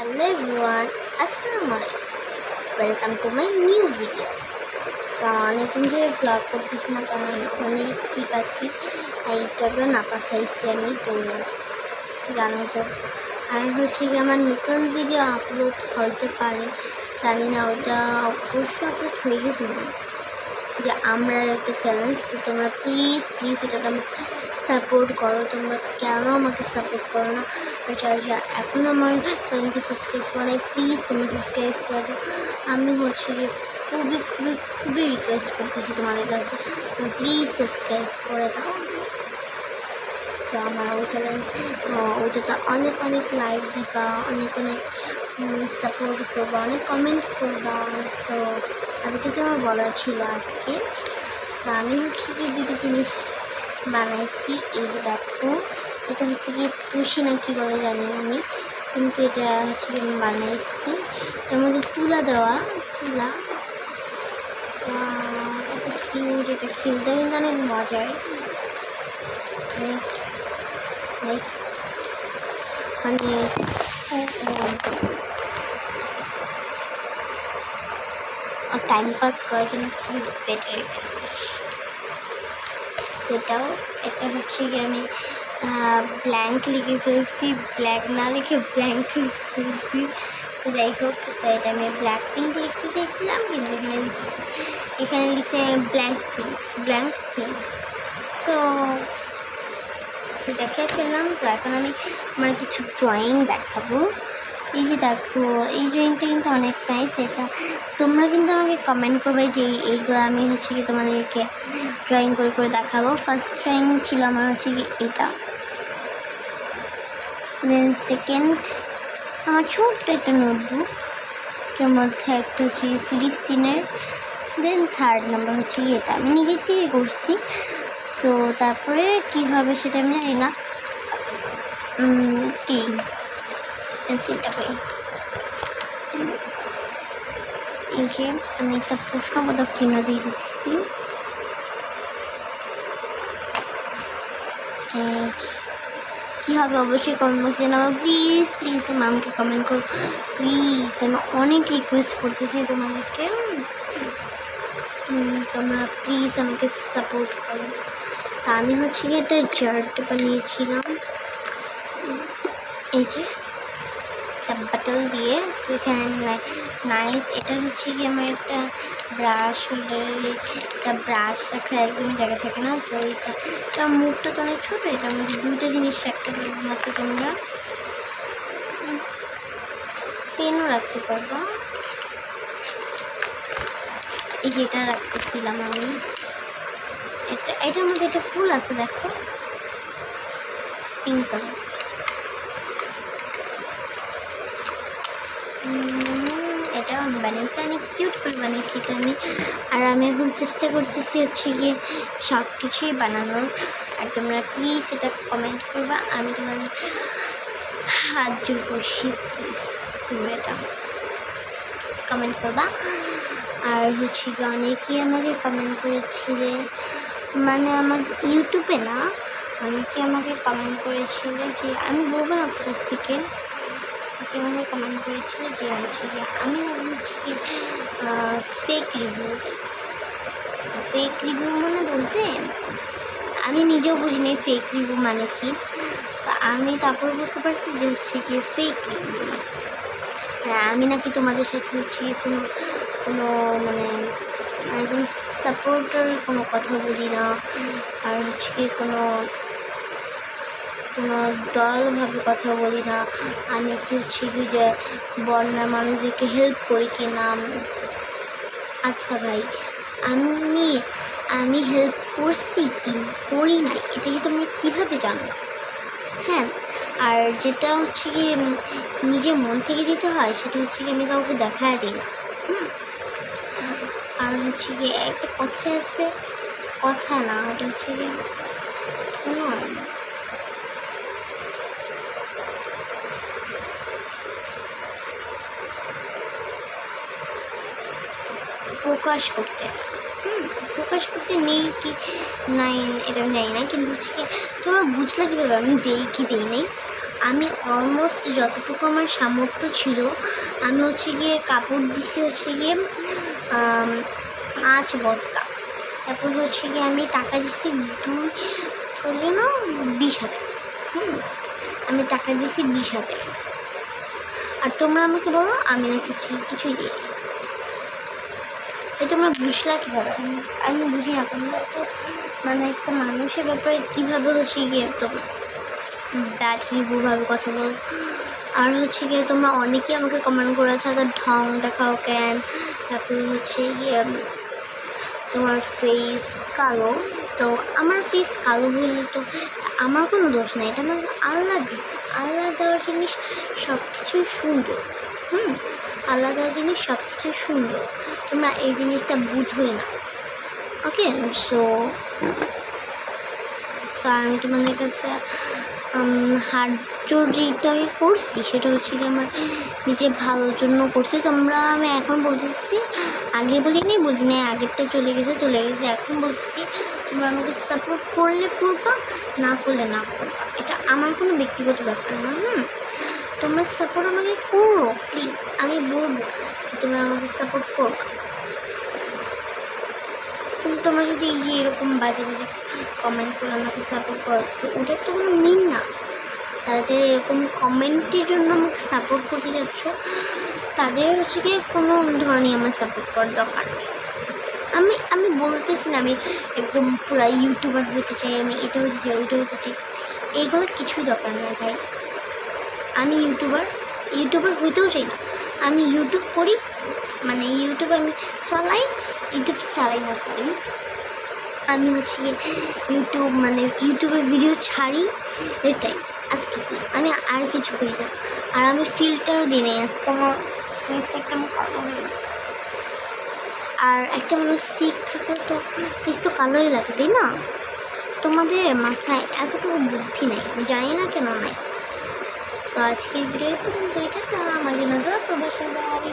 Hello everyone, Assalamu alaikum. Welcome to my new video. So অনেকদিন ধরে blog করতেছি না কারণ অনেক সিক আছি। এইটাকে নাপা খাইছি আমি, তো জানো তো। আর হচ্ছে কি আমার নতুন ভিডিও আপলোড হতে পারে, জানি না, ওটা অবশ্যই আপলোড হয়ে গেছে মনে হচ্ছে যে আমরা একটা চ্যালেঞ্জ। তো তোমরা প্লিজ ওটাকে আমি সাপোর্ট করো। তোমরা কেন আমাকে সাপোর্ট করো না? আর যারা এখন আমার চ্যানেলটি সাবস্ক্রাইব করো না, প্লিজ তোমরা সাবস্ক্রাইব করে দাও। আমি হচ্ছে গিয়ে খুবই রিকোয়েস্ট করতেছি তোমাদের কাছে, প্লিজ সাবস্ক্রাইব করে দাও। সো আমার ওই চ্যানেল ওটাতে অনেক লাইক দিবা, অনেক সাপোর্ট করবা, অনেক কমেন্ট করবা। সো এতটুকু আমার বলার ছিল আজকে। সো আমি হচ্ছে কি দুটো জিনিস বানাইছি। এই যে দেখো, এটা হচ্ছে কি স্কুশি না কি বলে জানি না আমি, কিন্তু এটা হচ্ছে কি আমি বানাইছি। এটার মধ্যে তুলা দেওয়া, তুলা এটা কিউট, এটা খেলতে কিন্তু অনেক মজার, মানে টাইম পাস করার জন্য খুবই বেটার যেটাও। এটা হচ্ছে কি আমি ব্ল্যাঙ্ক লিখে ফেলছি, ব্ল্যাক না লিখে ব্ল্যাঙ্ক লিখে ফেলছি। যাই হোক, তো এটা আমি ব্ল্যাক পিঙ্ক লিখতে চাইছিলাম, কিন্তু এখানে লিখতে ব্ল্যাঙ্ক পিঙ্ক। সো দেখে ফেললাম। তো এখন আমি আমার কিছু ড্রয়িং দেখাবো। এই যে দেখো, এই ড্রয়িংটা কিন্তু অনেক নাইস। এটা তোমরা কিন্তু আমাকে কমেন্ট করবে যে এইগুলো আমি হচ্ছে কি তোমাদেরকে ড্রয়িং করে দেখাবো। ফার্স্ট ড্রয়িং ছিল আমার হচ্ছে কি এটা, দেন সেকেন্ড আমার ছোট্ট একটা নোটবুক, এটার মধ্যে একটা হচ্ছে ফিলিস্তিনের, দেন থার্ড নাম্বার হচ্ছে কি এটা আমি নিজের থেকে করছি। সো তারপরে কী হবে সেটা আমি জানি না। কি পেন্সিলটা করি, এই যে আমি একটা প্রশ্নবোধক চিহ্ন দিয়ে দিতেছি। কী হবে অবশ্যই কমেন্ট বক্সে জানাবো। প্লিজ তোমরা আমাকে কমেন্ট করো, প্লিজ। আমি অনেক রিকোয়েস্ট করতেছি তোমাদেরকে, তোমরা প্লিজ আমাকে সাপোর্ট করো। আমি হচ্ছে কি একটা জার্ট বানিয়েছিলাম, এই যে বাটল দিয়ে, সেখানে নাইস। এটা হচ্ছে কি আমার একটা ব্রাশ হোল্ডারের, একটা ব্রাশ রাখার একদমই জায়গা থাকে না। তো এটার মুখটা তো অনেক ছোটো, এটার মধ্যে দুটো জিনিস রাখতে পারবো মাত্র। তোমরা পেনও রাখতে পারবা, এই যে এটা রাখতেছিলাম আমি। এটার মধ্যে একটা ফুল আছে দেখো, পিঙ্ক কালার। এটা আমি বানিয়েছি, অনেক কিউট ফুল বানিয়েছি এটা আমি। আর আমি এখন চেষ্টা করতেছি হচ্ছে গিয়ে সব কিছুই বানানোর। আর তোমরা প্লিজ এটা কমেন্ট করবা, আমি তোমাদের হাত জোর করছি, প্লিজ তোমরা এটা কমেন্ট করবা। আর হচ্ছে গিয়ে অনেকেই আমাকে কমেন্ট করেছিলে, মানে আমার ইউটিউবে না, অনেকে আমাকে কমেন্ট করেছিল যে আমি বলবো না কোথা থেকে, আমাকে কমেন্ট করেছিল যে হচ্ছে কি আমি হচ্ছে কি ফেক রিভিউ মানে বলতে আমি নিজেও বুঝিনি ফেক রিভিউ মানে কি। আমি তারপর বুঝতে পারছি যে হচ্ছে কি ফেক রিভিউ। হ্যাঁ, আমি নাকি তোমাদের সাথে হচ্ছে কোনো মানে একদম সাপোর্টার কোনো কথা বলি না, আর হচ্ছে কি কোনো দলভাবে কথা বলি না। আমি কি হচ্ছে কি যে বন্যা মানুষদেরকে হেল্প করি কি না। আচ্ছা ভাই, আমি হেল্প করছি কি করি নাই, এটা কি তোমরা কীভাবে জানো? হ্যাঁ, আর যেটা হচ্ছে কি নিজের মন থেকে দিতে হয় সেটা হচ্ছে কি আমি কাউকে দেখায় দিই না। আর হচ্ছে কি একটা কথা আছে, কথা না, ওটা হচ্ছে কি প্রকাশ করতে নেই কি নাই, এটা আমি জানি না, কিন্তু হচ্ছে কি তোমরা বুঝলে কীভাবে আমি দেই কি দেই নেই। আমি অলমোস্ট যতটুকু আমার সামর্থ্য ছিল আমি হচ্ছে গিয়ে কাপড় দিচ্ছি হচ্ছে গিয়ে 5 বস্তা। তারপর হচ্ছে গিয়ে আমি টাকা দিচ্ছি কত যেন 20,000। আমি টাকা দিচ্ছি 20,000। আর তোমরা আমাকে বলো আমি না কিছুই দিই। এই তোমরা বুঝলা কীভাবে? আমি বুঝি না তোমরা তো মানে একটা মানুষের ব্যাপারে কীভাবে হচ্ছে গিয়ে তোমরা ব্যাড রিভিউভাবে কথা বল। আর হচ্ছে গিয়ে তোমরা অনেকেই আমাকে কমেন্ট করেছো তো ঢং দেখাও কেন, তারপরে হচ্ছে গিয়ে তোমার ফেস কালো। তো আমার ফেস কালো বললে তো আমার কোনো দোষ নাই, এটা আমার আল্লাহ দিছে। আল্লাহ দেওয়ার জিনিস সব কিছুই সুন্দর। আল্লাহ দেওয়ার জিনিস সব কিছু সুন্দর, তোমরা এই জিনিসটা বুঝোই না। ওকে, সো আমি তোমাদের কাছে হাত জোর যেটা আমি করছি সেটা হচ্ছে কি আমার নিজের ভালোর জন্য করছি। তোমরা আমি এখন বলতেছি, আগে বলিনি আগেরটা চলে গেছে। এখন বলতেছি তোমরা আমাকে সাপোর্ট করলে করবা, না করলে না করবা, এটা আমার কোনো ব্যক্তিগত ব্যাপার না। তোমরা সাপোর্ট আমাকে করো প্লিজ, আমি বলবো তোমরা আমাকে সাপোর্ট করো। কিন্তু তোমরা যদি এই যে এরকম বাজে বাজে কমেন্ট করে আমাকে সাপোর্ট করো তো ওটার তো কোনো মিন না। তারা যারা এরকম কমেন্টের জন্য আমাকে সাপোর্ট করতে যাচ্ছ তাদের হচ্ছে গিয়ে কোনো ধরনের আমার সাপোর্ট করার দরকার নেই। আমি বলতেছি না আমি একদম পুরো ইউটিউবার হতে চাই, আমি এটা হতে চাই ওইটা হতে চাই, এইগুলো কিছুই দরকার নয় ভাই। আমি ইউটিউবার হইতেও চাই না। আমি ইউটিউব করি, মানে ইউটিউব আমি চালাই না সরি, আমি হচ্ছে গিয়ে ইউটিউবে ভিডিও ছাড়ি, এটাই এতটুকু। আমি আর কিছু করি না। আর আমি ফিল্টারও দিই নাই, আজকে আমার ফেসটা একটা কালো হয়ে গেছে। আর একটা মানুষ সিক থাকলে তো ফেস তো কালোই লাগে, তাই না? তোমাদের মাথায় এতটুকু বুদ্ধি নেই, আমি জানি না কেন নাই। সো আজকের ভিডিও পর্যন্ত, এটা আমার জন্য দোয়া করবে সবাই।